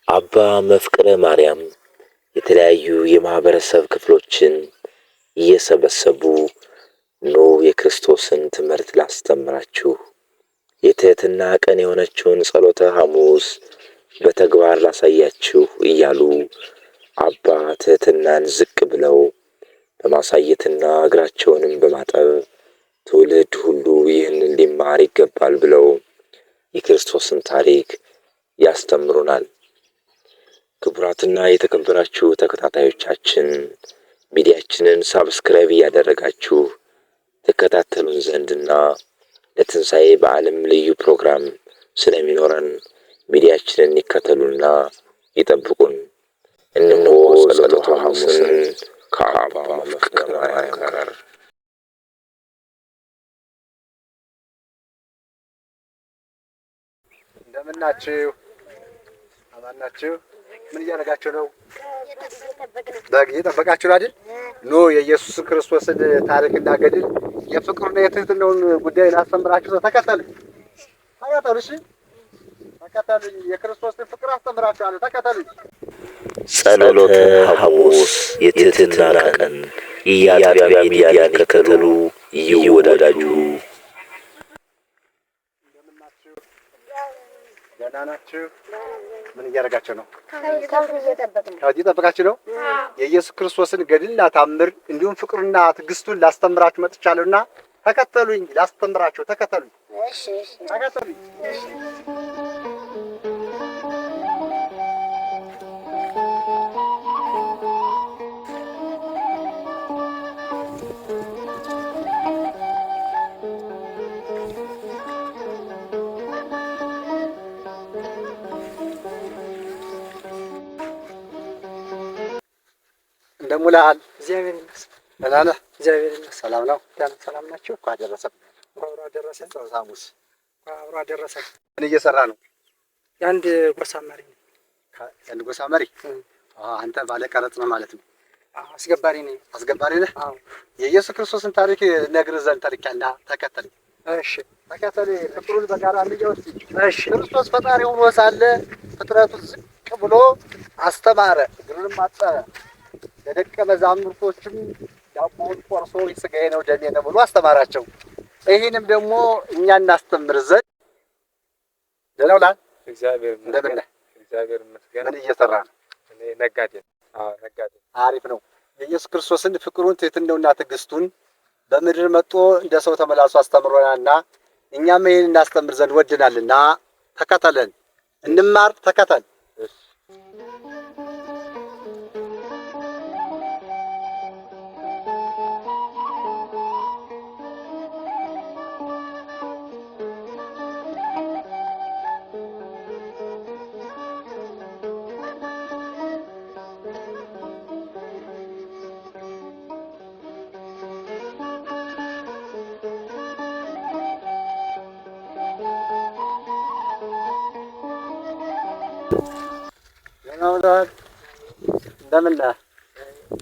አባ መፍቅረ ማርያም የተለያዩ የማህበረሰብ ክፍሎችን እየሰበሰቡ ኑ የክርስቶስን ትምህርት ላስተምራችሁ፣ የትህትና ቀን የሆነችውን ጸሎተ ሐሙስ በተግባር ላሳያችሁ እያሉ አባ ትህትናን ዝቅ ብለው በማሳየትና እግራቸውንም በማጠብ ትውልድ ሁሉ ይህንን ሊማር ይገባል ብለው የክርስቶስን ታሪክ ያስተምሩናል። ክቡራትና የተከበራችሁ ተከታታዮቻችን ሚዲያችንን ሳብስክራይብ እያደረጋችሁ ተከታተሉን ዘንድና ለትንሣኤ በዓለም ልዩ ፕሮግራም ስለሚኖረን ሚዲያችንን ይከተሉና ይጠብቁን። እነሆ ጸሎተ ሐሙስን ከአባ መፍቅረ ማርያም ጋር። እንደምን ናችሁ? አማን ናችሁ? ምን እያደረጋችሁ ነው? በግ እየጠበቃችሁ ነው አይደል? ኑ የኢየሱስ ክርስቶስን ታሪክና ገድል የፍቅሩና የትህትናውን ጉዳይ ላስተምራችሁ። ተከተሉ። እሺ ተከተሉኝ። የክርስቶስን ፍቅር አስተምራችኋለሁ። ተከተሉኝ። ጸሎተ ሐሙስ የትህትና ቀን የአጥቢያ ሚዲያን ይከተሉ፣ ይወዳጁ። ደህና ናችሁ? ምን እያደረጋችሁ ነው? ከዚህ እየጠበቃችሁ ነው። የኢየሱስ ክርስቶስን ገድልና ታምር እንዲሁም ፍቅሩና ትዕግስቱን ላስተምራችሁ መጥቻለሁና ተከተሉኝ። ላስተምራችሁ። ተከተሉኝ። እሺ ተከተሉኝ። እንደሙላል እግዚአብሔር ይመስገን። ደህና ነህ? እግዚአብሔር ይመስገን። ሰላም ነው? ሰላም ናችሁ? እንኳን አደረሰን። እንኳን አደረሰን። ጸሎተ ሐሙስ እንኳን አደረሰን። ምን እየሰራ ነው? የአንድ ጎሳ መሪ ነኝ። የአንድ ጎሳ መሪ? አንተ ባለ ቀረጽ ነው ማለት ነው? አስገባሪ ነኝ። አስገባሪ ነህ? አዎ። የኢየሱስ ክርስቶስን ታሪክ ነግርህ ዘንድ ተልኬያለሁ። ተከተለኝ። እሺ ተከተለኝ። ፍቅሩን በጋራ እንየው እስኪ። እሺ። ክርስቶስ ፈጣሪ ሆኖ ሳለ ፍጥረቱን ዝቅ ብሎ አስተማረ፣ እግሩንም አጠበ። ለደቀ መዛሙርቶችም ዳቦውን ቆርሶ ሥጋዬ ነው ደሜ ነው ብሎ አስተማራቸው። ይህንም ደግሞ እኛ እናስተምር ዘንድ ደህና ውለሃል? እግዚአብሔር እንደምን ነህ? እግዚአብሔር ይመስገን። ምን እየሰራ ነው? እኔ ነጋዴ ነኝ። ነጋዴ። አሪፍ ነው። የኢየሱስ ክርስቶስን ፍቅሩን ትህትናውና ትዕግስቱን በምድር መጥቶ እንደ ሰው ተመላልሶ አስተምሮናልና እኛም ይህን እናስተምር ዘንድ ወድናልና ተከተለን፣ እንማር። ተከተል። እንደምን ነህ?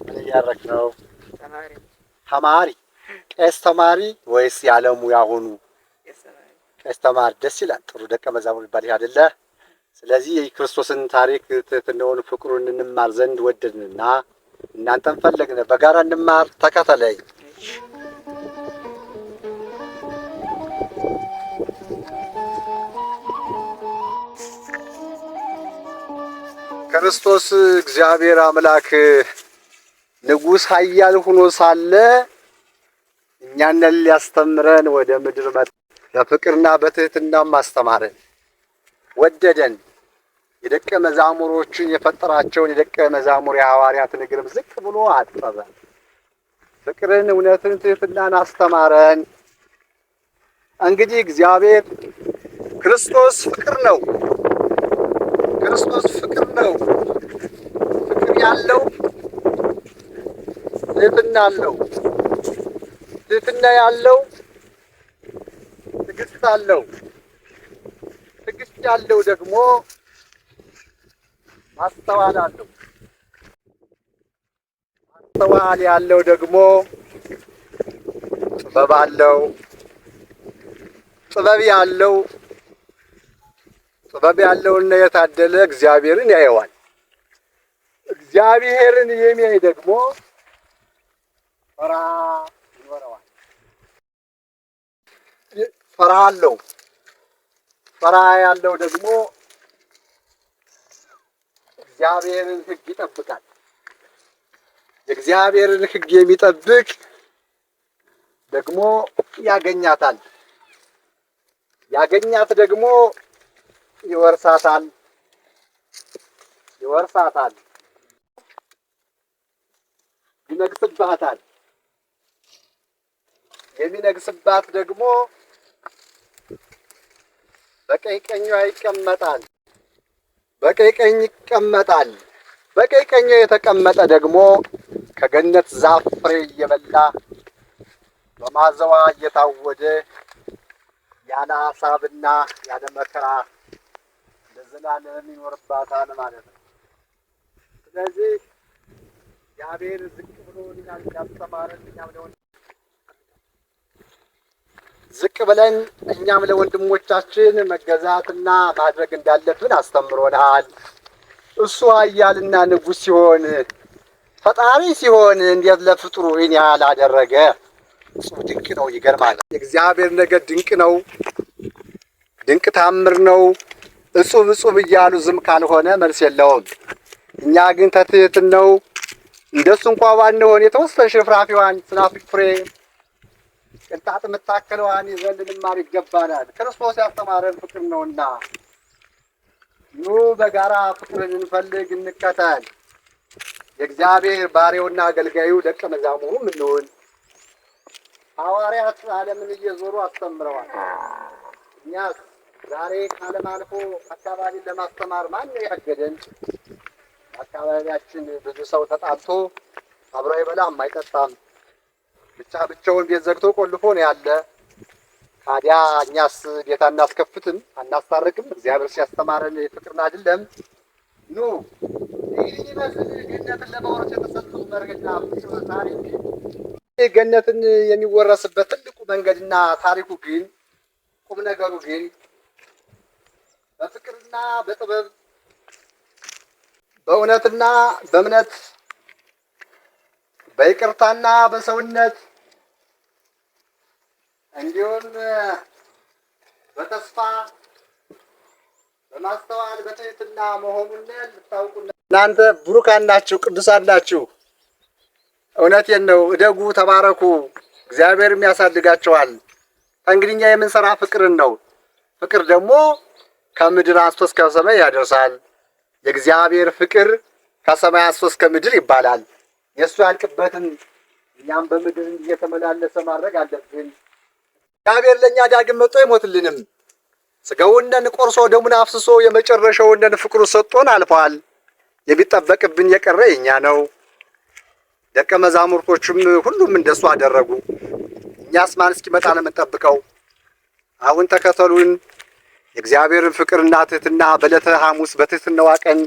ምን እያደረግህ ነው? ተማሪ። ቄስ ተማሪ ወይስ የዓለሙ ያሁኑ ቄስ ተማሪ? ደስ ይላል። ጥሩ ደቀ መዛሙርት ይባል አይደለ? ስለዚህ የክርስቶስን ታሪክ ትህትናውን፣ ፍቅሩን እንማር ዘንድ ወደድንና እናንተን ፈለግን። በጋራ እንማር። ተከተለኝ። ክርስቶስ እግዚአብሔር አምላክ ንጉሥ ኃያል ሆኖ ሳለ እኛን ሊያስተምረን ወደ ምድር መጣ። በፍቅርና በትህትናም አስተማረን፣ ወደደን። የደቀ መዛሙሮችን የፈጠራቸውን የደቀ መዛሙር የሐዋርያትን እግርም ዝቅ ብሎ አጠበ። ፍቅርን፣ እውነትን፣ ትህትናን አስተማረን። እንግዲህ እግዚአብሔር ክርስቶስ ፍቅር ነው። ክርስቶስ ፍቅር ነው። ፍቅር ያለው ትህትና አለው። ትህትና ያለው ትዕግስት አለው። ትዕግስት ያለው ደግሞ ማስተዋል አለው። ማስተዋል ያለው ደግሞ ጥበብ አለው። ጥበብ ያለው ጥበብ ያለውና የታደለ እግዚአብሔርን ያየዋል። እግዚአብሔርን የሚያይ ደግሞ ፈራ ይኖረዋል። ፈራ አለው። ፈራ ያለው ደግሞ እግዚአብሔርን ሕግ ይጠብቃል። የእግዚአብሔርን ሕግ የሚጠብቅ ደግሞ ያገኛታል። ያገኛት ደግሞ ይወርሳታል። ይነግስባታል። የሚነግስባት ደግሞ በቀኝ ቀኙ ይቀመጣል። በቀኝ ቀኙ የተቀመጠ ደግሞ ከገነት ዛፍ ፍሬ እየበላ በማዘዋ እየታወደ ያለ ሀሳብና ያለ መከራ ለዘላለም ይኖርባታል ማለት ነው። ስለዚህ እግዚአብሔር ዝቅ ብሎ እኛን ያስተማረን ዝቅ ብለን እኛም ለወንድሞቻችን መገዛትና ማድረግ እንዳለብን አስተምሮናል። እሱ ኃያልና ንጉሥ ሲሆን ፈጣሪ ሲሆን እንዴት ለፍጥሩ ይህን ያህል አደረገ? እሱ ድንቅ ነው። ይገርማል። የእግዚአብሔር ነገር ድንቅ ነው። ድንቅ ታምር ነው። እጹብ እያሉ ዝም ካልሆነ መልስ የለውም። እኛ ግን ተትህትናው እንደሱ እንኳ ባንሆን የተወሰነ ሽርፍራፊዋን ስናፍቅ ፍሬ ቅንጣት የምታክለዋን ይዘን ልንማር ይገባናል። ክርስቶስ ያስተማረን ፍቅር ነውና ኑ በጋራ ፍቅርን እንፈልግ፣ እንከተል። የእግዚአብሔር ባሪያውና አገልጋዩ ደቀ መዛሙሩም እንሁን። ሐዋርያት ዓለምን እየዞሩ አስተምረዋል። እኛስ ዛሬ ከዓለም አልፎ አካባቢን ለማስተማር ማን ያገደን? አካባቢያችን ብዙ ሰው ተጣልቶ አብሮ አይበላም አይጠጣም፣ ብቻውን ቤት ዘግቶ ቆልፎ ነው ያለ። ታዲያ እኛስ ቤት አናስከፍትም? አናስታርቅም? እግዚአብሔር ሲያስተማረን ፍቅርን አይደለም? ኑ ይህን ይመስል ገነትን ለመውረስ የተሰጡ መርገና ታሪክ ገነትን የሚወረስበት ትልቁ መንገድና ታሪኩ ግን ቁም ነገሩ ግን በፍቅርና በጥበብ በእውነትና በእምነት በይቅርታና በሰውነት እንዲሁም በተስፋ በማስተዋል በትህትና መሆኑን ልታውቁ እናንተ ብሩካን ናችሁ፣ ቅዱሳን ናችሁ። እውነቴን ነው። እደጉ፣ ተባረኩ፣ እግዚአብሔርም ያሳድጋቸዋል። ከእንግዲህ እኛ የምንሰራ ፍቅርን ነው። ፍቅር ደግሞ ከምድር አንስቶ እስከ ሰማይ ያደርሳል። የእግዚአብሔር ፍቅር ከሰማይ አንስቶ እስከ ምድር ይባላል። የእሱ ያልቅበትን እኛም በምድር እየተመላለሰ ማድረግ አለብን። እግዚአብሔር ለእኛ ዳግም መጥቶ አይሞትልንም። ስጋውንን ቆርሶ ደሙን አፍስሶ የመጨረሻውን ፍቅሩ ሰጥቶን አልፏል። የሚጠበቅብን የቀረ የኛ ነው። ደቀ መዛሙርቶቹም ሁሉም እንደሱ አደረጉ። እኛስ ማን እስኪመጣ ነው የምንጠብቀው? አሁን ተከተሉን። የእግዚአብሔርን ፍቅርና ትህትና በዕለተ ሐሙስ በትህትናዋ ቀን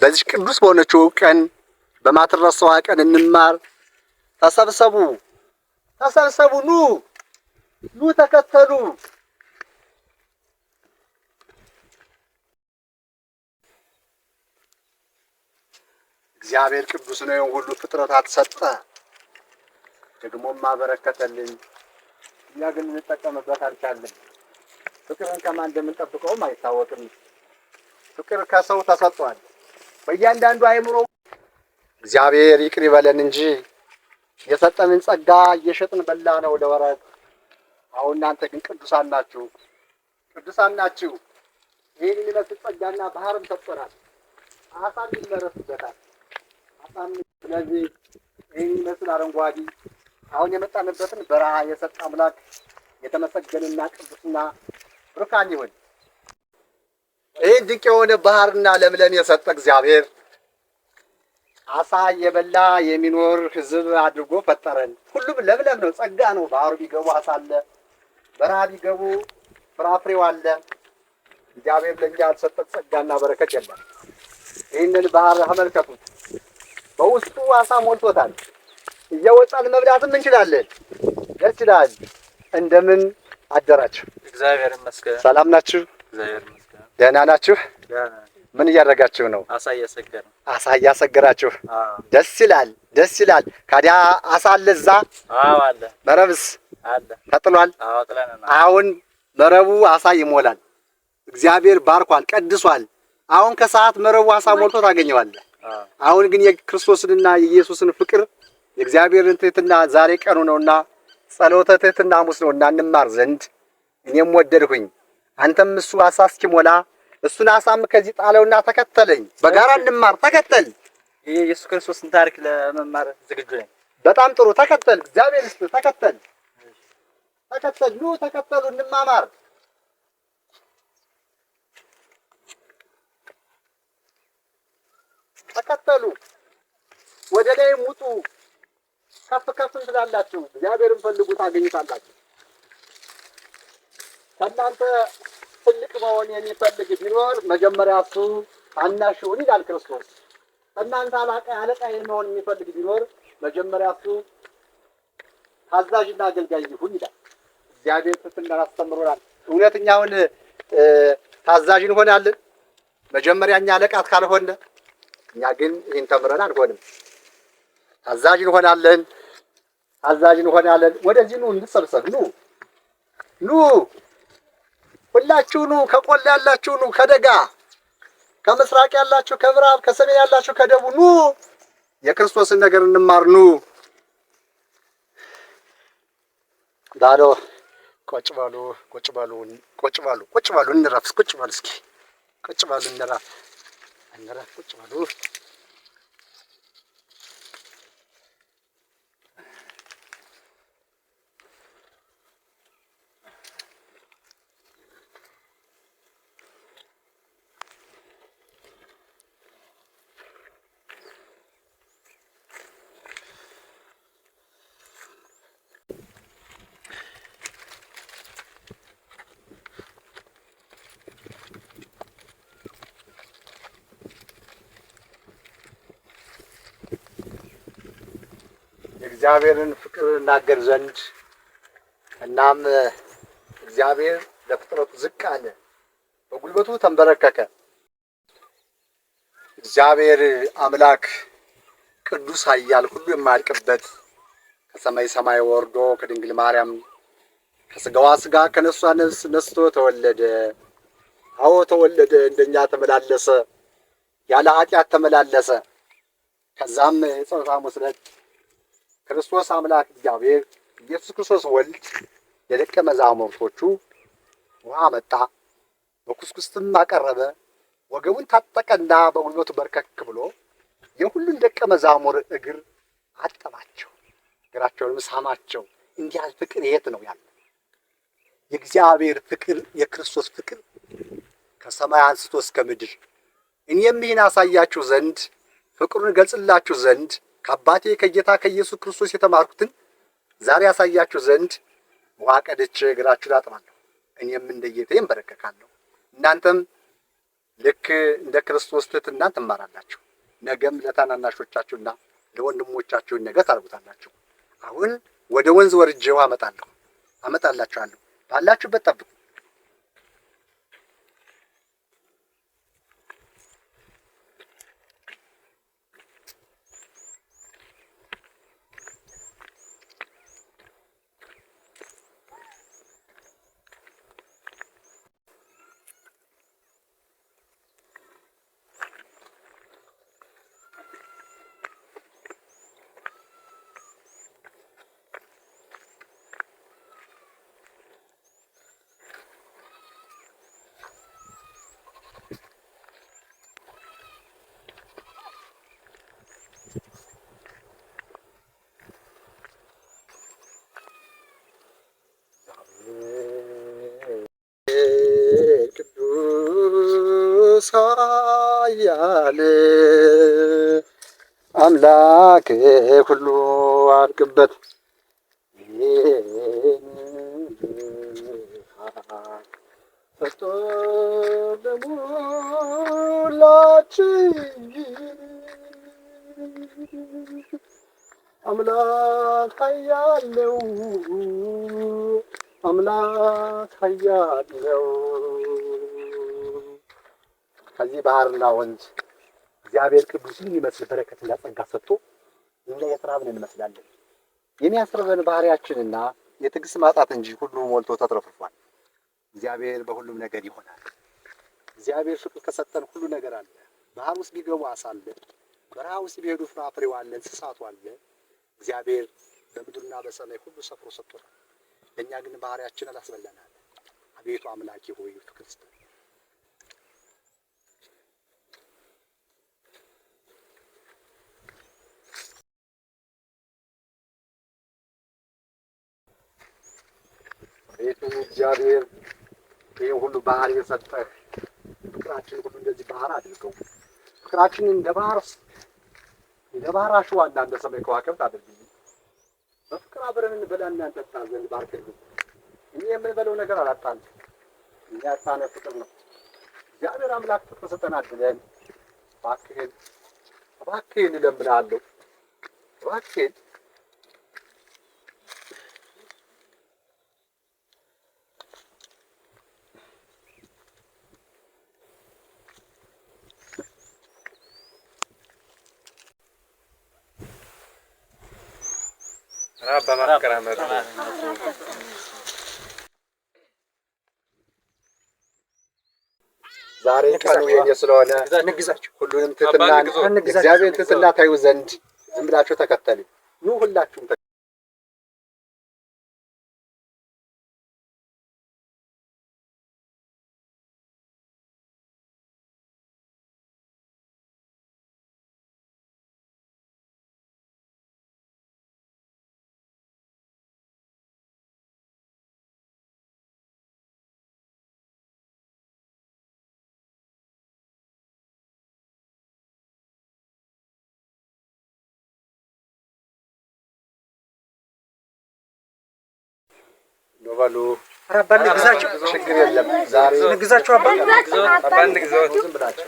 በዚህ ቅዱስ በሆነችው ቀን በማትረሳዋ ቀን እንማር። ተሰብሰቡ፣ ኑ ተከተሉ። እግዚአብሔር ቅዱስ ነው። ሁሉ ፍጥረታት ሰጠ፣ ደግሞም አበረከተልን። እኛ ግን እንጠቀምበት አልቻለም። ፍቅርን ከማን እንደምንጠብቀውም አይታወቅም። ፍቅር ከሰው ተሰጥቷል በእያንዳንዱ አእምሮ። እግዚአብሔር ይቅር ይበለን እንጂ የሰጠንን ጸጋ እየሸጥን በላ ነው ለወረት። አሁን እናንተ ግን ቅዱሳን ናችሁ። ይህን የሚመስል ጸጋና ባህርም ሰጥቶናል። አሳም ይመረስበታል። ስለዚህ ይህን የሚመስል አረንጓዴ አሁን የመጣንበትን በረሃ የሰጠ አምላክ የተመሰገነና ቅዱስና ብሩካን ይሁን። ይህን ድንቅ የሆነ ባህርና ለምለም የሰጠ እግዚአብሔር አሳ የበላ የሚኖር ሕዝብ አድርጎ ፈጠረን። ሁሉም ለምለም ነው፣ ጸጋ ነው። ባህሩ ቢገቡ አሳ አለ፣ በረሃ ቢገቡ ፍራፍሬው አለ። እግዚአብሔር ለእኛ ያልሰጠን ጸጋና በረከት የለም። ይህንን ባህር ተመልከቱት። በውስጡ አሳ ሞልቶታል። እየወጣን መብላትም እንችላለን። ደስ ይላል። እንደምን አደራችሁ? እግዚአብሔር ይመስገን። ሰላም ናችሁ? እግዚአብሔር ይመስገን። ደህና ናችሁ? ምን እያደረጋችሁ ነው? አሳ እያሰገር ነው። አሳ እያሰገራችሁ? ደስ ይላል፣ ደስ ይላል። ካዲያ አሳ አለ እዛ? አዎ አለ። መረብስ አለ ተጥሏል? አዎ ጥለናል። አሁን መረቡ አሳ ይሞላል። እግዚአብሔር ባርኳል፣ ቀድሷል። አሁን ከሰዓት መረቡ አሳ ሞልቶ ታገኘዋለህ። አሁን ግን የክርስቶስንና የኢየሱስን ፍቅር የእግዚአብሔርን ትህትና ዛሬ ቀኑ ነውና ጸሎተ ትህትና ሐሙስ ነውና እንማር ዘንድ እኔም ወደድሁኝ። አንተም እሱ አሳ እስኪሞላ እሱን አሳም ከዚህ ጣለውና ተከተለኝ። በጋራ እንማር። ተከተል። የኢየሱስ ክርስቶስን ታሪክ ለመማር ዝግጁ ነኝ። በጣም ጥሩ። ተከተል። እግዚአብሔር ይስጥህ። ተከተል፣ ተከተል። ኑ ተከተሉ፣ እንማማር። ተከተሉ። ወደ ላይ ውጡ። ከፍ ከፍ ትላላችሁ። እግዚአብሔርን ፈልጉ ታገኙታላችሁ። ከእናንተ ትልቅ መሆን የሚፈልግ ቢኖር መጀመሪያ እሱ ታናሽ ይሁን ይላል ክርስቶስ። ከእናንተ አለቃ መሆን የሚፈልግ ቢኖር መጀመሪያ እሱ ታዛዥና አገልጋይ ይሁን ይላል። እግዚአብሔር ትህትናን አስተምሮናል። እውነተኛውን ታዛዥ እንሆናለን። መጀመሪያ እኛ አለቃት ካልሆነ እኛ ግን ይህን ተምረን አንሆንም። ታዛዥ እንሆናለን፣ ታዛዥ እንሆናለን። ወደዚህ ኑ እንሰብሰብ። ኑ ሁላችሁ ኑ። ከቆላ ያላችሁ ኑ፣ ከደጋ ከምስራቅ ያላችሁ፣ ከምዕራብ ከሰሜን ያላችሁ፣ ከደቡብ ኑ። የክርስቶስን ነገር እንማር። ኑ ዳሎ ቁጭ በሉ፣ ቁጭ በሉ፣ ቁጭ በሉ፣ ቁጭ በሉ። እንረፍ። ቁጭ በሉ እስኪ፣ ቁጭ በሉ። እንረፍ፣ እንረፍ። ቁጭ በሉ። እግዚአብሔርን ፍቅር እናገር ዘንድ እናም እግዚአብሔር ለፍጥረቱ ዝቅ አለ፣ በጉልበቱ ተንበረከከ። እግዚአብሔር አምላክ ቅዱስ ኃያል ሁሉ የማያልቅበት ከሰማይ ሰማይ ወርዶ ከድንግል ማርያም ከስጋዋ ስጋ ከነፍሷ ነፍስ ነስቶ ተወለደ። አዎ ተወለደ፣ እንደኛ ተመላለሰ፣ ያለ ኃጢአት ተመላለሰ። ከዛም የጸሎተ ሐሙስ ዕለት ክርስቶስ አምላክ እግዚአብሔር ኢየሱስ ክርስቶስ ወልድ የደቀ መዛሙርቶቹ ውሃ መጣ፣ በኩስኩስትም አቀረበ። ወገቡን ታጠቀና በጉልበቱ በርከክ ብሎ የሁሉን ደቀ መዛሙር እግር አጠባቸው፣ እግራቸውንም ሳማቸው። እንዲህ ያለ ፍቅር የት ነው ያለው? የእግዚአብሔር ፍቅር፣ የክርስቶስ ፍቅር ከሰማይ አንስቶ እስከ ምድር። እኔም ይህን አሳያችሁ ዘንድ ፍቅሩን እገልጽላችሁ ዘንድ ከአባቴ ከጌታ ከኢየሱስ ክርስቶስ የተማርኩትን ዛሬ ያሳያችሁ ዘንድ ውሃ ቀድቼ እግራችሁን አጥባለሁ። እኔም እንደ ጌታዬ እንበረከካለሁ። እናንተም ልክ እንደ ክርስቶስ ትሕትና ትማራላችሁ። ነገም ለታናናሾቻችሁና ለወንድሞቻችሁ ነገር ታደርጉታላችሁ። አሁን ወደ ወንዝ ወርጄ ውሃ አመጣላችኋለሁ። ባላችሁበት ጠብቁ። ኃያል አምላክ ሁሉ አድቅበት ፈቶ ለሙላችን አምላክ ኃያል ነው፣ አምላክ ኃያል ነው። ከዚህ ባህርና ወንዝ እግዚአብሔር ቅዱስን የሚመስል በረከትና ጸጋ ሰጥቶ እኛ የተራብን እንመስላለን። የሚያስርበን ባህሪያችንና የትዕግስት ማጣት እንጂ ሁሉ ሞልቶ ተትረፍርፏል። እግዚአብሔር በሁሉም ነገር ይሆናል። እግዚአብሔር ፍቅር ከሰጠን ሁሉ ነገር አለ። ባህር ውስጥ ቢገቡ አሳ አለ። በረሃ ውስጥ ቢሄዱ ፍራፍሬው አለ፣ እንስሳቱ አለ። እግዚአብሔር በምድርና በሰማይ ሁሉ ሰፍሮ ሰጥቶናል። እኛ ግን ባህሪያችን አላስበላናል። አቤቱ አምላኬ ሆይ ፍቅር ስጠን። አቤቱ እግዚአብሔር ይህን ሁሉ ባህር የሰጠህ ፍቅራችን ሁሉ እንደዚህ ባህር አድርገው። ፍቅራችንን እንደ ባህር አሸዋና እንደ ሰማይ ከዋክብት አድርግልኝ። በፍቅር አብረን እንበላና እንጠጣ ዘንድ ባርክልን። እኛ የምንበለው ነገር አላጣንም። እኛ ያጣነው ፍቅር ነው። እግዚአብሔር አምላክ ፍቅር ስጠን አድለን። እባክህን እለምንሃለሁ። እባክህን ዛሬ ቀኑ የኔ ስለሆነ ሁሉንም ትሕትና እግዚአብሔር ትሕትና ታዩ ዘንድ ዝም ብላችሁ ተከተሉኝ። ኑ ሁላችሁም በሉ። አባ ንግዛቸው ችግር የለም። ዛሬ ንግዛቸው አባ ንግዛቸው ዝም ብላችሁ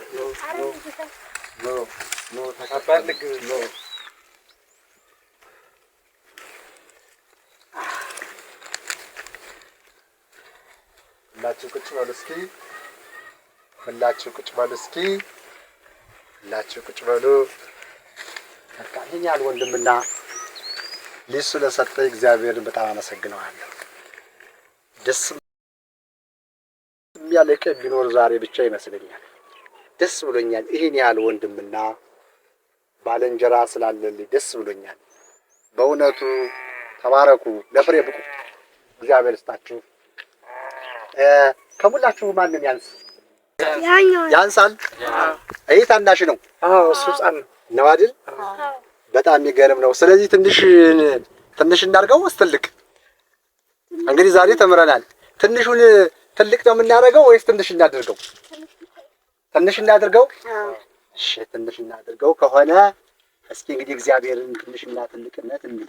ሁላችሁ ቁጭ በሉ እስኪ። ሁላችሁ ቁጭ በሉ እስኪ። ሁላችሁ ቁጭ በሉ። በቃ ይሄን ያህል ወንድምና ልጅ ስለሰጠኝ እግዚአብሔርን በጣም አመሰግነዋለሁ። ደስ የሚያለ ቀን ቢኖር ዛሬ ብቻ ይመስለኛል። ደስ ብሎኛል። ይሄን ያህል ወንድምና ባልንጀራ ስላለልኝ ደስ ብሎኛል። በእውነቱ ተባረኩ፣ ለፍሬ ብቁ። እግዚአብሔር ይስጣችሁ። ከሙላችሁ ማንም ያንሳል? ይሄ ታናሽ ነው። አዎ እሱ ሕፃን ነው አይደል? በጣም የሚገርም ነው። ስለዚህ ትንሽ እናድርገው ወይስ ትልቅ? እንግዲህ ዛሬ ተምረናል። ትንሹን ትልቅ ነው የምናደርገው ወይስ ትንሽ እናድርገው? ትንሽ እናድርገው። እሺ ትንሽ እናድርገው ከሆነ እስኪ እንግዲህ እግዚአብሔርን ትንሽና ትልቅነት እንይ።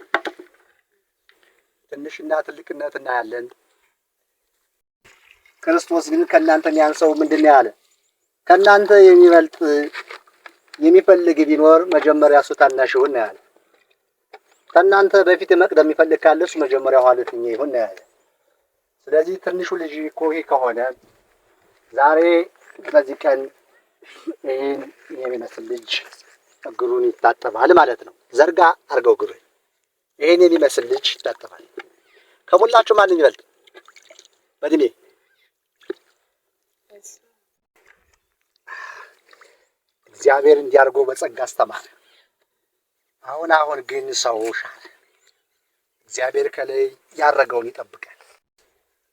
ትንሽና ትልቅነት እናያለን። ክርስቶስ ግን ከእናንተ የሚያንሰው ምንድን ነው ያለ? ከእናንተ የሚበልጥ የሚፈልግ ቢኖር መጀመሪያ እሱ ታናሽ ይሁን ነው ያለ። ከእናንተ በፊት መቅደም የሚፈልግ ካለ እሱ መጀመሪያ ኋለተኛ ይሁን ነው ያለ። ስለዚህ ትንሹ ልጅ እኮ ይሄ ከሆነ ዛሬ በዚህ ቀን ይህን የሚመስል ልጅ እግሩን ይታጠባል ማለት ነው። ዘርጋ አድርገው እግሩን። ይህን የሚመስል ልጅ ይታጠባል። ከሞላችሁ ማን ይበልጥ በእድሜ? እግዚአብሔር እንዲያርጎ በጸጋ አስተማረ። አሁን ግን ሰው ሻለ። እግዚአብሔር ከላይ ያረገውን ይጠብቃል።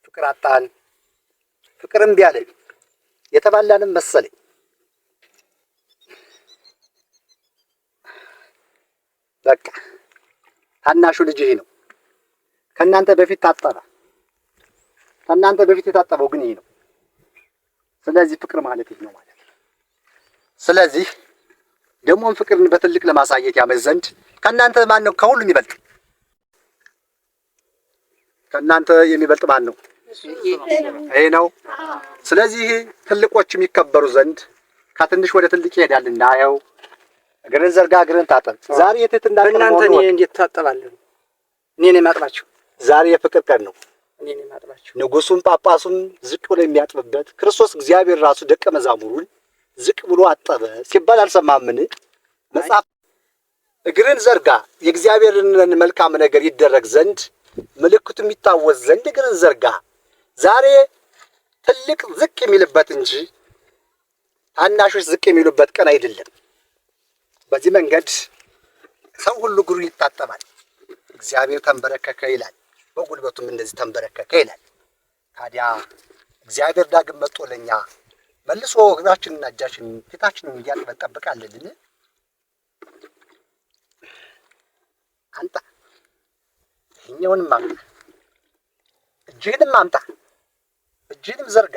ፍቅር አጣን፣ ፍቅር እምቢ አለኝ፣ የተባላንም መሰለኝ። በቃ ታናሹ ልጅ ይሄ ነው። ከእናንተ በፊት ታጠበ። ከእናንተ በፊት የታጠበው ግን ይሄ ነው። ስለዚህ ፍቅር ማለት ይሄ ነው ማለት ነው። ስለዚህ ደግሞም ፍቅርን በትልቅ ለማሳየት ያመዝ ዘንድ ከእናንተ ማን ነው ከሁሉም ይበልጥ? ከእናንተ የሚበልጥ ማን ነው? ይሄ ነው። ስለዚህ ትልቆች የሚከበሩ ዘንድ ከትንሽ ወደ ትልቅ ይሄዳል። እናየው። እግርን ዘርጋ፣ እግርን ታጠብ። ዛሬ የትህትና ቀን ነው። እናንተ እኔ እንዴት ታጠባለሁ? እኔ ነኝ የማጥባችሁ። ዛሬ የፍቅር ቀን ነው። እኔ ነኝ የማጥባችሁ። ንጉሱም ጳጳሱም ዝቅ ብሎ የሚያጥብበት ክርስቶስ እግዚአብሔር ራሱ ደቀ መዛሙሩን ዝቅ ብሎ አጠበ ሲባል አልሰማምን? መጽሐፍ እግርን ዘርጋ የእግዚአብሔርን መልካም ነገር ይደረግ ዘንድ ምልክቱ የሚታወስ ዘንድ እግርን ዘርጋ። ዛሬ ትልቅ ዝቅ የሚልበት እንጂ ታናሾች ዝቅ የሚሉበት ቀን አይደለም። በዚህ መንገድ ሰው ሁሉ እግሩን ይታጠባል። እግዚአብሔር ተንበረከከ ይላል፣ በጉልበቱም እንደዚህ ተንበረከከ ይላል። ታዲያ እግዚአብሔር ዳግም መጥቶ ለእኛ መልሶ እግራችንና እጃችንን ፊታችንን እንዲያጥበን እንጠብቃለንን? አንተ ይኸኛውንም አምጣ፣ እጅህንም አምጣ፣ እጅህንም ዘርጋ።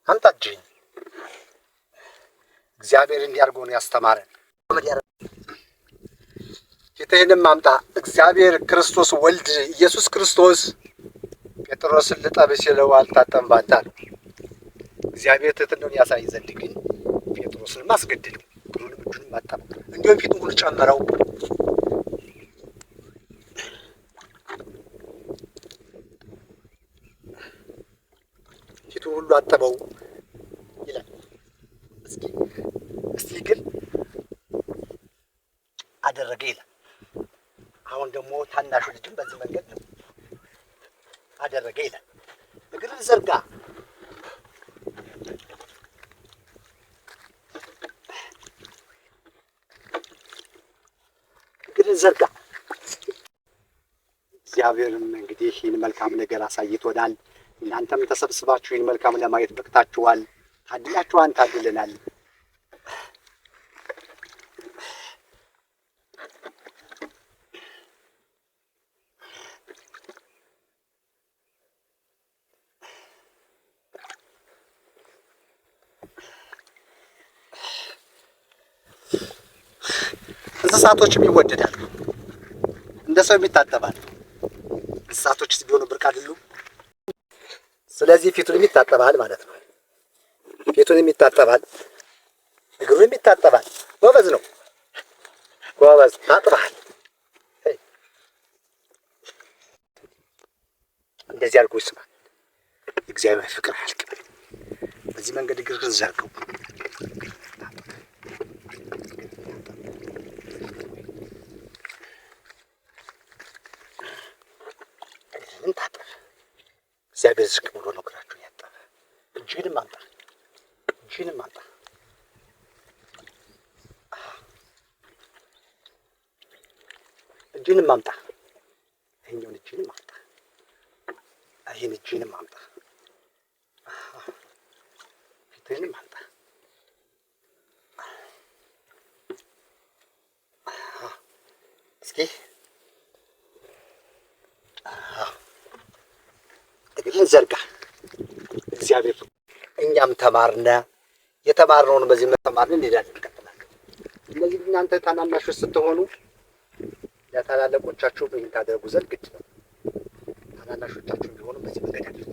አምጣ እጅህን። እግዚአብሔር እንዲህ አድርጎ ነው ያስተማረን። ፊትህንም አምጣ። እግዚአብሔር ክርስቶስ ወልድ ኢየሱስ ክርስቶስ ጴጥሮስን ልጠብ ሲለው አልታጠብም ባንተ አለው። እግዚአብሔር ትሕትናውን ያሳይ ዘንድ ግን ጴጥሮስንም አስገድደው፣ እግሩንም እጁንም አጠበው፣ እንዲሁም ፊቱን ሁሉ ጨመረው። ፊቱን ሁሉ አጠበው ይላል። እስኪ ግን አደረገ ይላል። አሁን ደግሞ ታናሹ ልጅም በዚህ መንገድ ነው አደረገ ይላል። እግርን ዘርጋ፣ እግርን ዘርጋ። እግዚአብሔርም እንግዲህ ይህን መልካም ነገር አሳይቶናል። እናንተም ተሰብስባችሁ ይህን መልካም ለማየት በቅታችኋል። ታድላችኋን፣ ታድለናል። እንስሳቶችም ይወደዳሉ፣ እንደ ሰው ይታጠባሉ። እንስሳቶች ቢሆኑ ብርቅ አይደሉም። ስለዚህ ፊቱንም ይታጠባል ማለት ነው። ፊቱንም ይታጠባል፣ እግሩንም ይታጠባል። ጎበዝ ነው፣ ጎበዝ ታጥበሃል። እንደዚህ አድርጎ ይስማል። እግዚአብሔር ፍቅር አያልቅም። በዚህ መንገድ እግርህን ዘርገው። ታጠብ። እግዚአብሔር ዝቅ ብሎ ነው እግራችሁን ያጠበ። እጅህንም አምጣ፣ እጅህንም አምጣ። እጅህንም አምጣ፣ ይኸኛውን እጅህንም አምጣ፣ ይህን እጅህንም አምጣ፣ ፊትህንም አምጣ። እስኪ እግርህን ዘርጋ። እግዚአብሔር እኛም ተማርነ፣ የተማርነውን በዚህ ተማርነ እንሄዳለን፣ እንቀጥላለን። እነዚህ እናንተ ታናናሾች ስትሆኑ ለታላላቆቻችሁ ይህን ታደርጉ ዘንድ ግድ ነው። ታናናሾቻችሁ ቢሆኑ በዚህ መንገድ ያድርጉ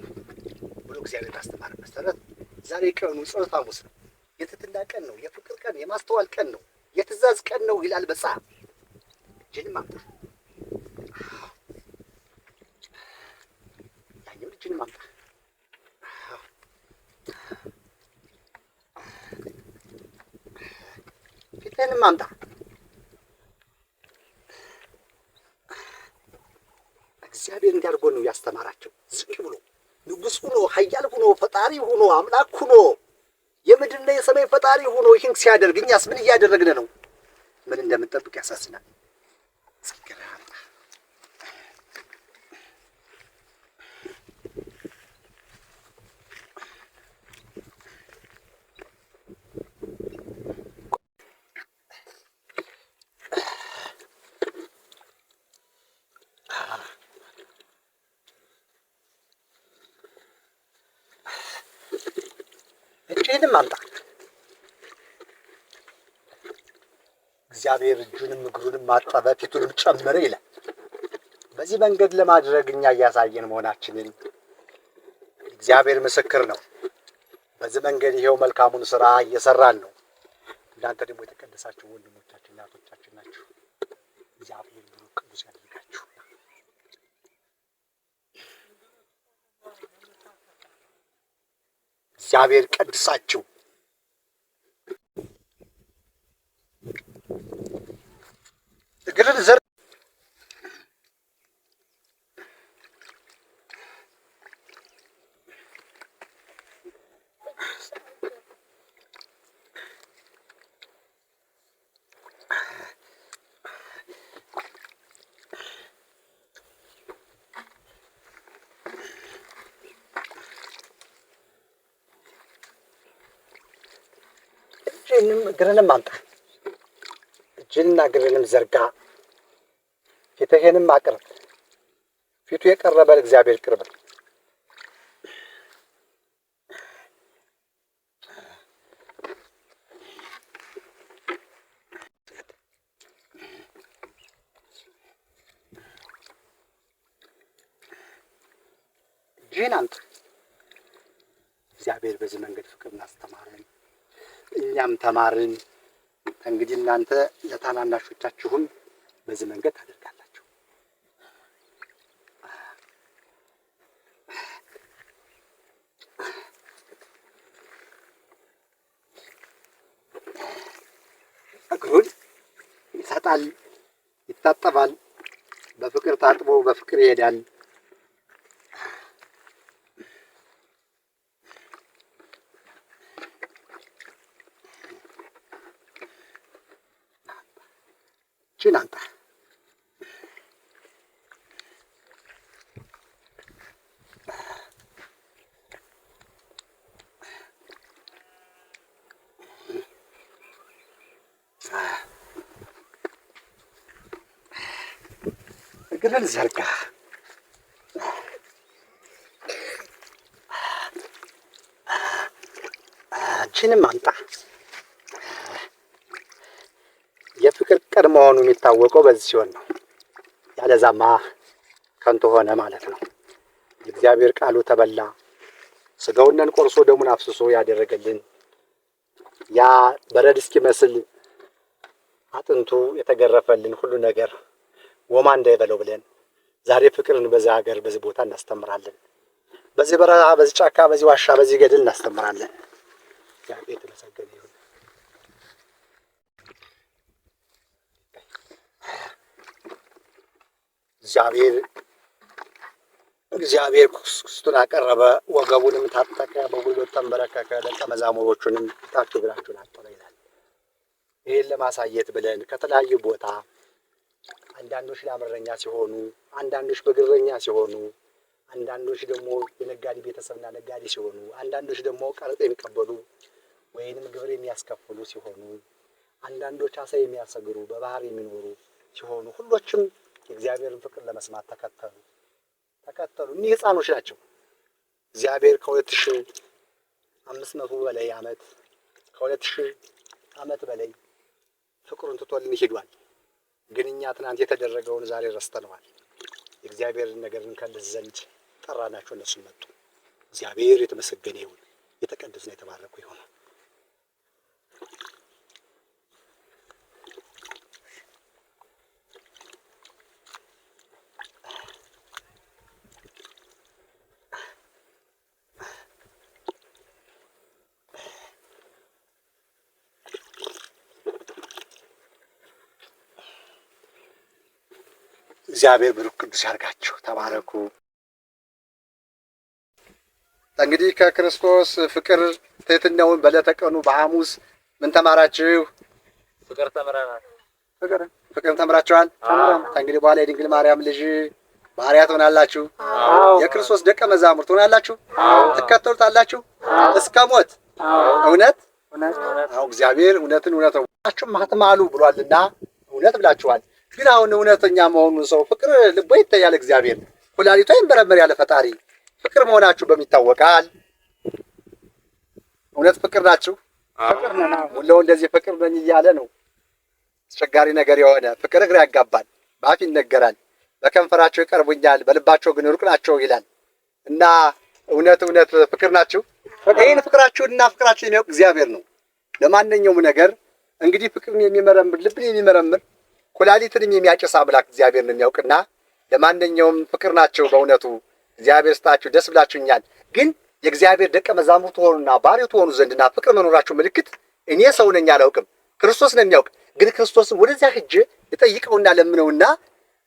ብሎ እግዚአብሔር ባስተማረ መሰረት ዛሬ ቀኑ ጸሎተ ሐሙስ ነው። የትሕትና ቀን ነው። የፍቅር ቀን፣ የማስተዋል ቀን ነው። የትእዛዝ ቀን ነው ይላል መጽሐፍ። እጅህንም አምጣ፣ እጅህንም አምጣ። ፊትህንም አምጣ። እግዚአብሔር እንዲያርጎ ነው ያስተማራቸው። ዝቅ ብሎ ንጉሥ ሁኖ ኃያል ሁኖ ፈጣሪ ሁኖ አምላክ ሁኖ የምድርና የሰማይ ፈጣሪ ሁኖ ይህን ሲያደርግ እኛስ ምን እያደረግን ነው? ምን እንደምንጠብቅ ያሳዝናል። እጅህንም አምጣ። እግዚአብሔር እጁንም እግሩንም አጠበ፣ ፊቱንም ጨመረ ይላል። በዚህ መንገድ ለማድረግ እኛ እያሳየን መሆናችንን እግዚአብሔር ምስክር ነው። በዚህ መንገድ ይሄው መልካሙን ስራ እየሰራን ነው። እናንተ ደግሞ የተቀደሳችሁ ወንድሞቻችን እናቶቻችን ናችሁ። እግዚአብሔር ቅዱስ ያድርጋችሁ። እግዚአብሔር ቀድሳችሁ እግርን ዘር እግርንም አምጣ፣ እጅንና እግርንም ዘርጋ፣ ፊትህንም አቅርብ። ፊቱ የቀረበ ለእግዚአብሔር ቅርብ ነው። እጅህን አምጣ። እግዚአብሔር በዚህ መንገድ ፍቅርን አስተማረን፣ እኛም ተማርን። እንግዲህ እናንተ ለታናናሾቻችሁም በዚህ መንገድ ታደርጋላችሁ። እግሩን ይሰጣል፣ ይታጠባል። በፍቅር ታጥቦ በፍቅር ይሄዳል። እጅን አምጣ። እግርን ዘርጋ። እጅንም አምጣ። የፍቅር ቀን መሆኑ የሚታወቀው በዚህ ሲሆን ነው። ያለዛማ ከንቱ ሆነ ማለት ነው። የእግዚአብሔር ቃሉ ተበላ፣ ስጋውንን ቆርሶ ደሙን አፍስሶ ያደረገልን ያ በረድ እስኪመስል አጥንቱ የተገረፈልን ሁሉ ነገር ወማ እንዳይበለው ብለን ዛሬ ፍቅርን በዚህ ሀገር በዚህ ቦታ እናስተምራለን። በዚህ በረሃ፣ በዚህ ጫካ፣ በዚህ ዋሻ፣ በዚህ ገድል እናስተምራለን። እግዚአብሔር የተመሰገነ ይሁን። እግዚአብሔር ክርስቶስን አቀረበ፣ ወገቡንም ታጠቀ፣ በጉልበት ተንበረከከ፣ ደቀ መዛሙሮቹንም ፊታችሁ እግራችሁን አጠበ ይላል። ይህን ለማሳየት ብለን ከተለያዩ ቦታ አንዳንዶች ለአምረኛ ሲሆኑ፣ አንዳንዶች በግረኛ ሲሆኑ፣ አንዳንዶች ደግሞ የነጋዴ ቤተሰብና ነጋዴ ሲሆኑ፣ አንዳንዶች ደግሞ ቀረጥ የሚቀበሉ ወይንም ግብር የሚያስከፍሉ ሲሆኑ፣ አንዳንዶች አሳ የሚያሰግሩ በባህር የሚኖሩ ሲሆኑ፣ ሁሎችም የእግዚአብሔርን ፍቅር ለመስማት ተከተሉ። እኒህ ሕፃኖች ናቸው። እግዚአብሔር ከ2500 በላይ ዓመት ከ2000 ዓመት በላይ ፍቅሩን ትቶልን ሄዷል። ግን እኛ ትናንት የተደረገውን ዛሬ ረስተነዋል። የእግዚአብሔርን ነገር እንከልስ ዘንድ ጠራናቸው፣ እነሱ መጡ። እግዚአብሔር የተመሰገነ ይሁን፣ የተቀደሱና የተባረኩ ይሁን። እግዚአብሔር ብሩክ ቅዱስ ያርጋችሁ። ተባረኩ። እንግዲህ ከክርስቶስ ፍቅር ትሕትናውን በዕለተ ቀኑ በሐሙስ ምን ተማራችሁ? ፍቅር ተምረናል። ፍቅርን ተምራችኋል። እንግዲህ በኋላ የድንግል ማርያም ልጅ ባሪያት ትሆናላችሁ። የክርስቶስ ደቀ መዛሙርት ትሆናላችሁ። ትከተሉታላችሁ እስከ ሞት። እውነት አሁን እግዚአብሔር እውነትን እውነት ነው አትማሉ ብሏልና እውነት ብላችኋል። ግን አሁን እውነተኛ መሆኑን ሰው ፍቅር ልቦ ይታያል። እግዚአብሔር ኩላሊቷ ይመረመር ያለ ፈጣሪ ፍቅር መሆናችሁ በሚታወቃል። እውነት ፍቅር ናችሁ? ፍቅር ነን። ሁሉ እንደዚህ ፍቅር ነኝ እያለ ነው። አስቸጋሪ ነገር የሆነ ፍቅር እግር ያጋባል። በአፍ ይነገራል፣ በከንፈራቸው ይቀርቡኛል፣ በልባቸው ግን ሩቅ ናቸው ይላል እና እውነት ፍቅር ናችሁ? ይህን ፍቅራችሁንና ፍቅራችሁን የሚያውቅ እግዚአብሔር ነው። ለማንኛውም ነገር እንግዲህ ፍቅርን የሚመረምር ልብን የሚመረምር ኩላሊትንም የሚያጨስ አምላክ እግዚአብሔር ነው የሚያውቅና ለማንኛውም ፍቅር ናቸው። በእውነቱ እግዚአብሔር ስጣችሁ፣ ደስ ብላችሁኛል። ግን የእግዚአብሔር ደቀ መዛሙርት ትሆኑና ባሪያው ትሆኑ ዘንድና ፍቅር መኖራችሁ ምልክት እኔ ሰው ነኝ አላውቅም፣ ክርስቶስ ነው የሚያውቅ። ግን ክርስቶስን ወደዚያ ሂጄ ልጠይቀውና ለምነውና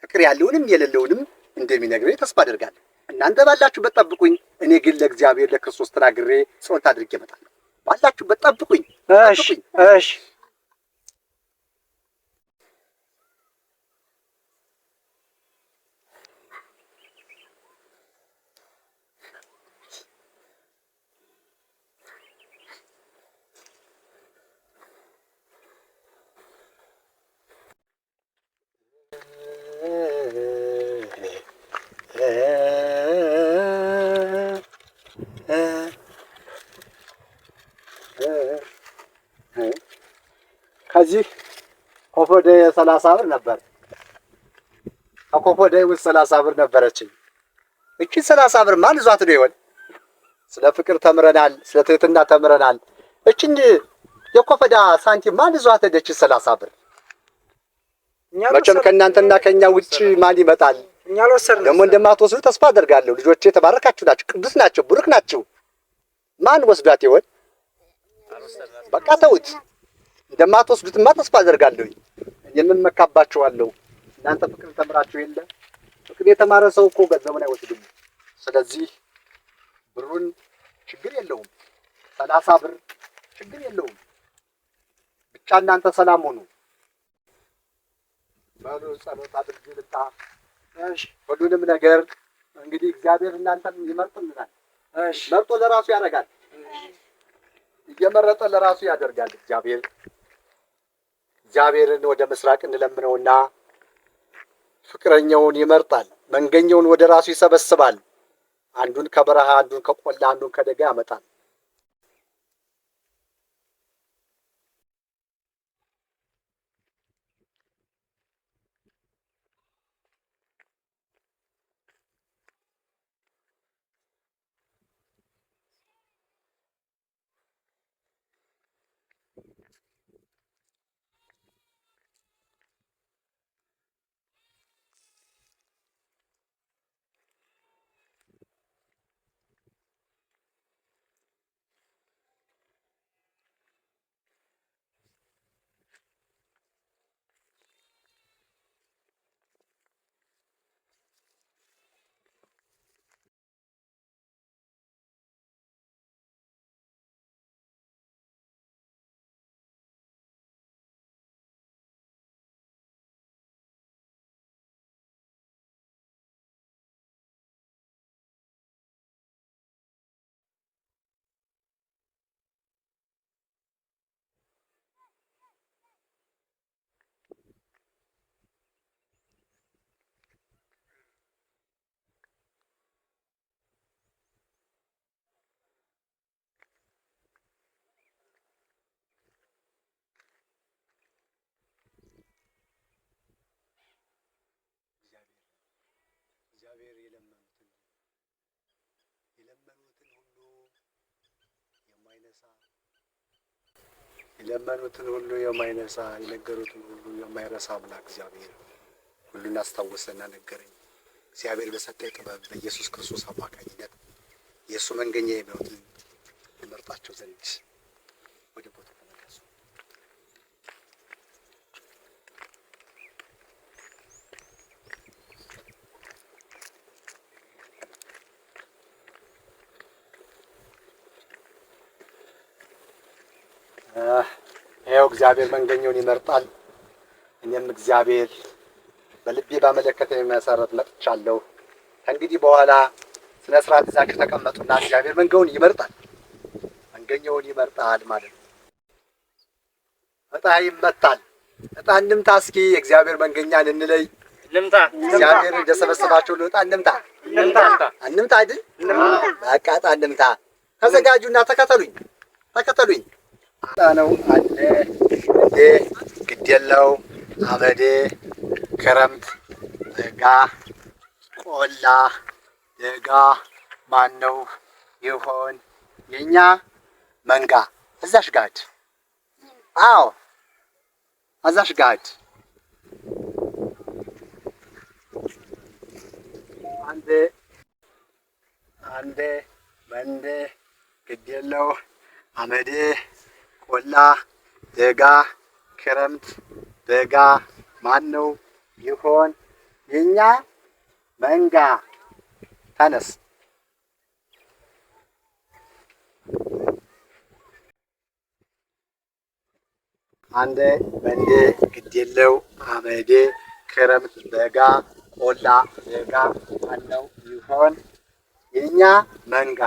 ፍቅር ያለውንም የሌለውንም እንደሚነግረኝ ተስፋ አደርጋለሁ። እናንተ ባላችሁበት ጠብቁኝ፣ እኔ ግን ለእግዚአብሔር ለክርስቶስ ተናግሬ ጸሎት አድርጌ እመጣለሁ። ባላችሁበት ጠብቁኝ። እሺ እሺ። ከዚህ ኮፎዴ 30 ብር ነበር። ከኮፎዴ ውስጥ 30 ብር ነበረችኝ። እቺ 30 ብር ማን ይዟት ነው ይሆን? ስለ ፍቅር ተምረናል፣ ስለ ትህትና ተምረናል። እቺን የኮፎዳ ሳንቲም ማን ይዟት ሄደች? 30 ብር መቼም ከእናንተና ከእኛ ውጭ ማን ይመጣል? እኛ አልወሰድንም። ደግሞ እንደማትወስዱ ተስፋ አደርጋለሁ። ልጆቼ የተባረካችሁ ናቸው፣ ቅዱስ ናቸው፣ ብሩክ ናቸው። ማን ወስዷት ይሆን? በቃ ተውት። እንደማትወስዱትማ ተስፋ አደርጋለሁ። የምመካባችኋለሁ። እናንተ ፍቅር ተምራችሁ የለ? ፍቅር የተማረ ሰው እኮ ገንዘቡን አይወስድም። ስለዚህ ብሩን ችግር የለውም፣ 30 ብር ችግር የለውም። ብቻ እናንተ ሰላም ሆኑ። በሉ ጸሎት አድርጉ። ልጣ ሁሉንም ነገር እንግዲህ እግዚአብሔር እናንተን ይመርጥልናል። መርጦ ለራሱ ያደርጋል። እየመረጠ ለራሱ ያደርጋል። እግዚአብሔርን ወደ ምስራቅ እንለምነውና ፍቅረኛውን ይመርጣል። መንገኛውን ወደ ራሱ ይሰበስባል። አንዱን ከበረሃ፣ አንዱን ከቆላ፣ አንዱን ከደጋ ያመጣል። እግዚአብሔር የለመኑትን ሁሉ የማይነሳ የነገሩትን ሁሉ የማይረሳ አምላክ እግዚአብሔር ሁሉን አስታወሰና ነገረኝ። እግዚአብሔር በሰጠኝ ጥበብ በኢየሱስ ክርስቶስ አማካኝነት የእሱ መንገኛ የሚሆኑትን ይመርጣቸው ዘንድ ወደ ቦታ ተመለሱ። ይኸው እግዚአብሔር መንገኛውን ይመርጣል። እኔም እግዚአብሔር በልቤ ባመለከተኝ መሰረት መጥቻለሁ። ከእንግዲህ በኋላ ስነ ስርዓት ይዛችሁ ተቀመጡና እግዚአብሔር መንገኛውን ይመርጣል። መንገኛውን ይመርጣል ማለት ነው። እጣ ይመታል። እጣ እንምታ እስኪ የእግዚአብሔር መንገኛን እንለይ። እንምታ። እግዚአብሔር እንደሰበሰባቸው እጣ እንምታ። እንምታ አይደል? በቃ እጣ እንምታ። ተዘጋጁና ተከተሉኝ፣ ተከተሉኝ። ነው አለ እንዴ ግድ የለው አመዴ ክረምት ደጋ ቆላ ደጋ ማን ነው ይሆን የኛ መንጋ? እዛሽ ጋድ አዎ እዛሽ ጋድ አንዴ መንዴ ግድ የለው አመዴ ቆላ ደጋ ክረምት በጋ ማን ነው ይሆን የኛ መንጋ? ተነስ አንዴ በንዴ ግድ የለው አመዴ ክረምት በጋ ቆላ ደጋ ማን ነው ይሆን የኛ መንጋ?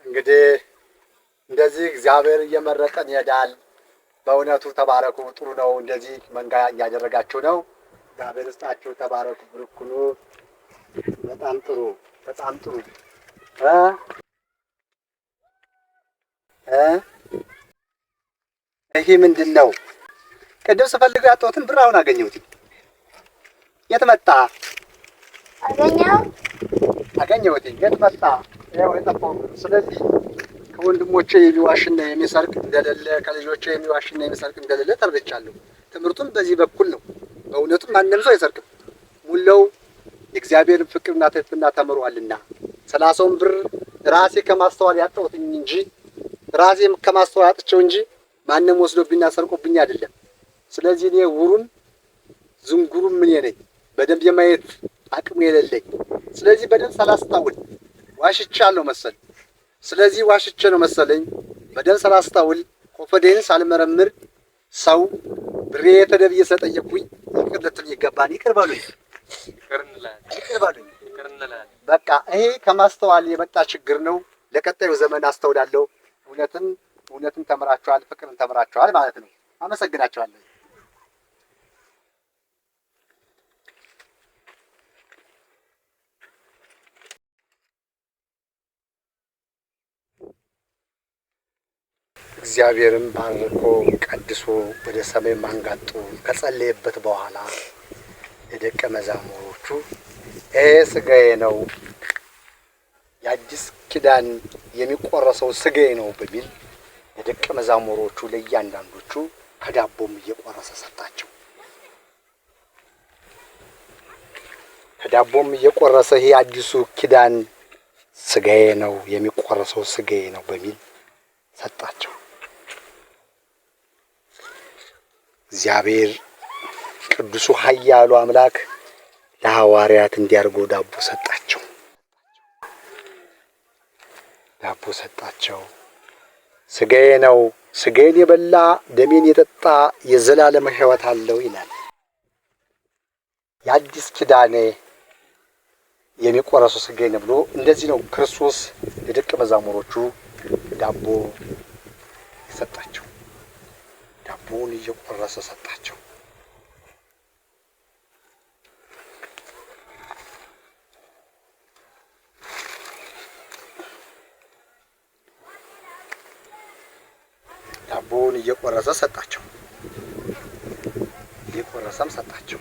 እንግዲህ እንደዚህ እግዚአብሔር እየመረቀን ይሄዳል። በእውነቱ ተባረኩ። ጥሩ ነው። እንደዚህ መንጋ እያደረጋችሁ ነው። እግዚአብሔር ይስጣችሁ። ተባረኩ። ብሩክ ሁኑ። በጣም ጥሩ፣ በጣም ጥሩ። ይሄ ምንድን ነው? ቅድም ስፈልገው ያጣሁትን ብር አሁን አገኘሁት። የት መጣ? አገኘሁት። የት መጣ? ያው የጠፋው። ስለዚህ ከወንድሞቼ የሚዋሽና የሚሰርቅ እንደሌለ ከልጆቼ የሚዋሽና የሚሰርቅ እንደሌለ ተረድቻለሁ። ትምህርቱም በዚህ በኩል ነው። በእውነቱም ማንም ሰው አይሰርቅም። ሙላው የእግዚአብሔርን ፍቅርና ትህትና ተምሯልና 30 ብር ራሴ ከማስተዋል ያጣሁትኝ እንጂ ራሴ ከማስተዋል አጥቼው እንጂ ማንም ወስዶብኝና ሰርቆብኝ አይደለም። ስለዚህ እኔ ውሩም ዝንጉሩም ምን ነኝ፣ በደንብ የማየት አቅሙ የሌለኝ። ስለዚህ በደንብ ሳላስታውል ዋሽቻለሁ መሰል። ስለዚህ ዋሽቼ ነው መሰለኝ በደንብ ሳላስታውል ኮፈዴን ሳልመረምር ሰው ብሬ ተደብዬ ስለጠየቅኩኝ ይቅር ልትል ይገባል። ይቅር በሉኝ፣ ይቅር በሉኝ። በቃ ይሄ ከማስተዋል የመጣ ችግር ነው። ለቀጣዩ ዘመን አስተውላለሁ። እውነትን ተምራችኋል፣ ፍቅርን ተምራችኋል ማለት ነው። አመሰግናችኋለሁ። እግዚአብሔርም ባርኮ ቀድሶ ወደ ሰማይ ማንጋጦ ከጸለየበት በኋላ የደቀ መዛሙሮቹ ይሄ ሥጋዬ ነው፣ የአዲስ ኪዳን የሚቆረሰው ሥጋዬ ነው በሚል የደቀ መዛሙሮቹ ለእያንዳንዶቹ ከዳቦም እየቆረሰ ሰጣቸው። ከዳቦም እየቆረሰ ይሄ አዲሱ ኪዳን ሥጋዬ ነው፣ የሚቆረሰው ሥጋዬ ነው በሚል ሰጣቸው። እግዚአብሔር ቅዱሱ ኃያሉ አምላክ ለሐዋርያት እንዲያርጎ ዳቦ ሰጣቸው። ዳቦ ሰጣቸው። ሥጋዬ ነው፣ ሥጋዬን የበላ ደሜን የጠጣ የዘላለም ሕይወት አለው ይላል። የአዲስ ኪዳኔ የሚቆረሱ ሥጋዬ ነው ብሎ እንደዚህ ነው ክርስቶስ የደቀ መዛሙሮቹ ዳቦ ሰጣቸው። ዳቦውን እየቆረሰ ሰጣቸው። ዳቦውን እየቆረሰ ሰጣቸው። እየቆረሰም ሰጣቸው።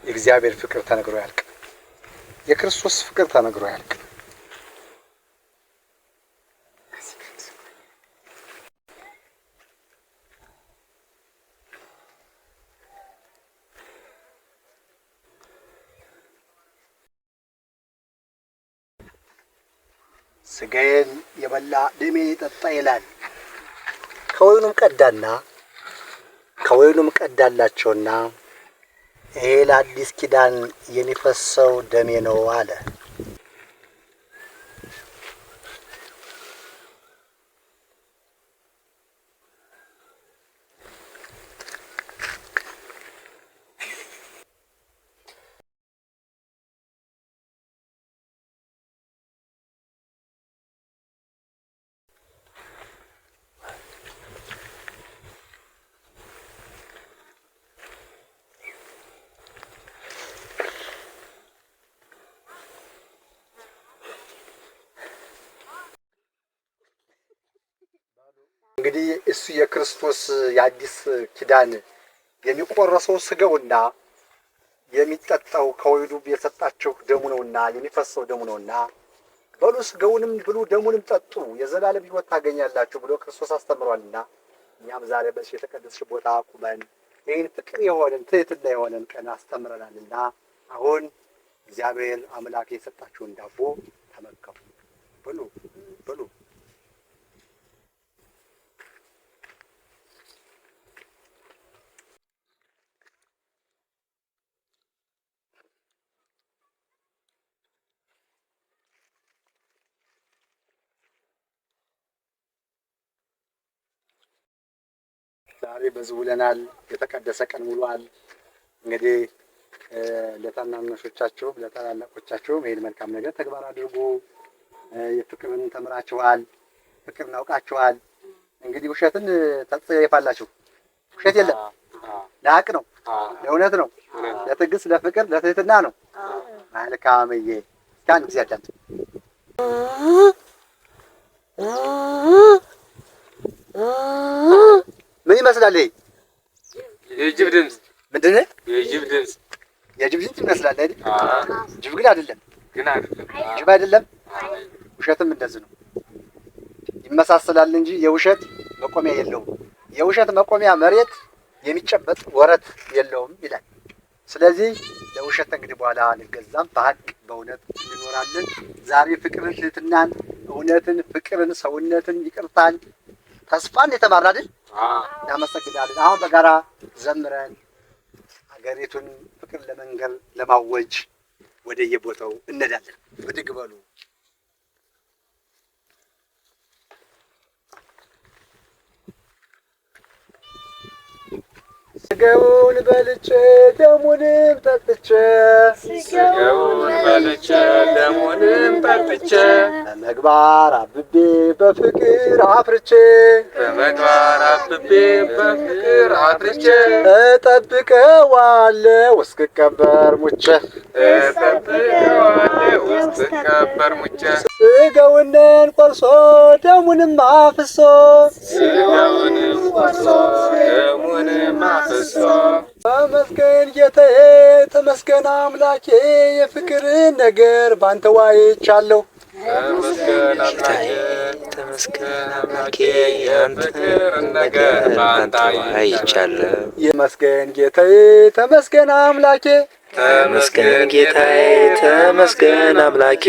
የእግዚአብሔር ፍቅር ተነግሮ ያልቅ። የክርስቶስ ፍቅር ተነግሮ ያልቅ። ስጋዬን የበላ ደሜን የጠጣ ይላል። ከወይኑም ቀዳላቸውና ይሄ ለአዲስ ኪዳን የሚፈሰው ደሜ ነው አለ። እንግዲህ እሱ የክርስቶስ የአዲስ ኪዳን የሚቆረሰው ስጋውና የሚጠጣው ከወይኑ የሰጣችሁ ደሙ ነውና የሚፈሰው ደሙ ነውና በሉ ስጋውንም ብሉ ደሙንም ጠጡ የዘላለም ሕይወት ታገኛላችሁ ብሎ ክርስቶስ አስተምሯልና እኛም ዛሬ በዚህ የተቀደሰ ቦታ ቁመን ይህን ፍቅር የሆነን ትህትና የሆነን ቀን አስተምረናልና አሁን እግዚአብሔር አምላክ የሰጣችሁን ዳቦ ተመገቡ፣ ብሉ ብሉ። ዛሬ በዚህ ውለናል። የተቀደሰ ቀን ውሏል። እንግዲህ ለታናናሾቻችሁ ለታላላቆቻችሁ ይሄን መልካም ነገር ተግባር አድርጉ። የፍቅርን ተምራችኋል፣ ፍቅርን አውቃችኋል። እንግዲህ ውሸትን ተጸየፋላችሁ። ውሸት የለም፣ ለሀቅ ነው፣ ለእውነት ነው፣ ለትዕግስት፣ ለፍቅር፣ ለትህትና ነው። መልካምዬ እስኪ አንድ ጊዜ አዳምጥ። ምን ይመስላል? ይሄ የጅብ ድምፅ ምንድን ነው? የጅብ ድምፅ የጅብ ድምፅ ይመስላል አይደል? ጅብ ግን አይደለም፣ ጅብ አይደለም። ውሸትም እንደዚህ ነው፣ ይመሳሰላል እንጂ የውሸት መቆሚያ የለውም። የውሸት መቆሚያ መሬት የሚጨበጥ ወረት የለውም ይላል። ስለዚህ ለውሸት እንግዲህ በኋላ አንገዛም፣ በሀቅ በእውነት እንኖራለን። ዛሬ ፍቅርን፣ ትህትናን፣ እውነትን፣ ፍቅርን፣ ሰውነትን፣ ይቅርታን፣ ተስፋን የተማርን አይደል? እናመሰግናለን። አሁን በጋራ ዘምረን ሀገሪቱን ፍቅር ለመንገር ለማወጅ ወደየቦታው እንሄዳለን። ብድግ በሉ። ስጋውን በልቼ ደሙንም ጠጥቼ በምግባር አብቤ በፍቅር አፍርቼ እጠብቀዋለሁ እስክቀበር ሙቼ ስጋውንን ቆርሶ ደሙንም አፍሶ ተመስገን ጌታዬ ተመስገን አምላኬ የፍቅርን ነገር ባንተ ዋይቻለሁ። ተመስገን አምላኬ የፍቅርን ነገር ባንተ ዋይቻለሁ። ተመስገን ጌታዬ ተመስገን አምላኬ ተመስገን ጌታዬ ተመስገን አምላኬ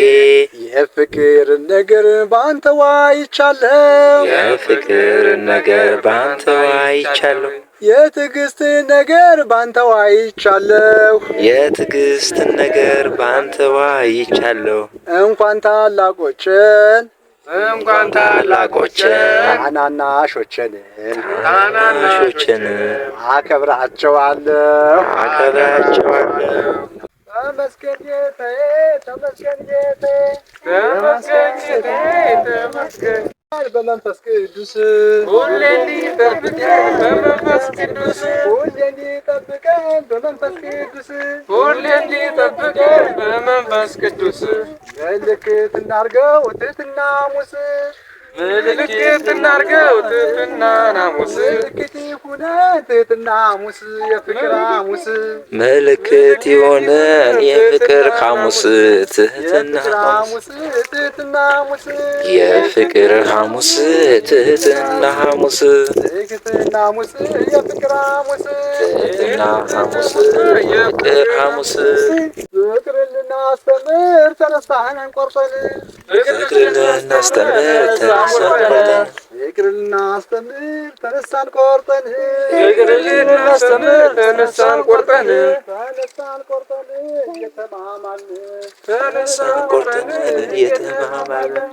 የፍቅርን ነገር ባንተ ዋይቻለሁ። የፍቅርን ነገር ባንተ ዋይቻለሁ። የትዕግስትን ነገር ባንተ ዋይቻለሁ። የትዕግስትን ነገር ባንተ ዋይቻለሁ። እንኳን ታላቆችን ታናናሾችን አከብራቸዋለሁ። ተመስገን ጌታዬ ተመስገን ጌታዬ ተመስገን በመንፈስ ቅዱስ ሁሌ እንዲጠብቀን በመንፈስ ቅዱስ ምልክት እናድርገው ትሕትና ሙስ ምልክት እናርገው ትሕትናን ሐሙስ ምልክት ይሁነ ትሕትና ሐሙስ የፍቅር ሐሙስ ምልክት ይሆነን የፍቅር ሐሙስ ትሕትና ሐሙስ ትሕትና ሐሙስ የፍቅር ሐሙስ ትሕትና ሐሙስ ትሕትና ሐሙስ የፍቅር ሐሙስ ትሕትና ሐሙስ የፍቅር ሐሙስ ፍቅርን ልናስተምር ተነሳን ቆርጠን ፍቅርን ልናስተምር ተነሳን ቆርጠን ፍቅርን ልናስተምር ተነሳን ቆርጠን ፍቅርን ልናስተምር ተነሳን ቆርጠን እየተማማልን ተነሳን ቆርጠን እየተማማልን